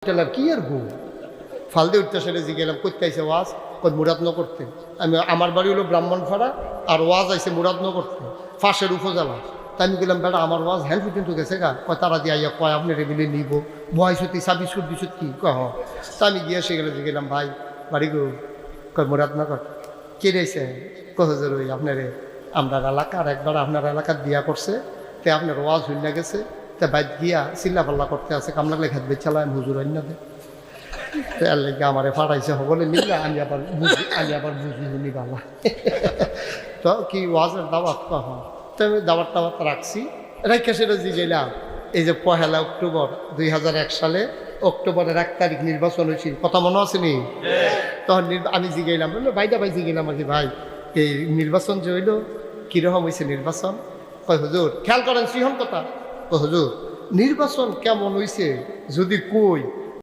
Teller কি আর গু ফালদে উঠতে সেটা জিগেলাম করতে আইসে ওয়াজ কই মুরাদন করতে। আমি আমার বাড়ি হলো ব্রাহ্মণপাড়া আর ওয়াজ আইসে মুরাদন করতে ফাঁসের উপজেলা। তাই আমি গেলাম বেটা আমার ওয়াজ হ্যান্ড পর্যন্ত গেছে গা কয় তারা দিয়ে আইয়া কয় আপনি রেগুলি নিব বয় সত্যি ছাব্বিশ কি কহ। তা আমি গিয়ে সেগুলো জিগেলাম ভাই বাড়ি গো কয় মুরাদনগর কে রয়েছে কহজের ওই আপনারে আপনার এলাকার একবার আপনার এলাকার দিয়া করছে তে আপনার ওয়াজ হইনা গেছে তে বাইক গিয়া চিল্লা পাল্লা করতে আছে কামলা লেখা বেচালাম হুজুর অন্য দে এর লেগে আমারে ফাটাইছে সকলে মিললে আমি আবার বুঝি শুনি বাবা। তো কি ওয়াজের দাওয়াত কহ তো আমি দাওয়াত রাখছি রেখে সেটা জিগেলাম। এই যে 1 অক্টোবর 2001 সালে অক্টোবরের 1 তারিখ নির্বাচন হয়েছিল কথা মনে আছে নি? তখন আমি জিগেলাম বললো ভাইটা ভাই জিগেলাম আর কি ভাই এই নির্বাচন যে হইল কীরকম হয়েছে নির্বাচন? কয় হুজুর খেয়াল করেন সিহন কথা কয় হুজুর নির্বাচন কেমন হয়েছে যদি কই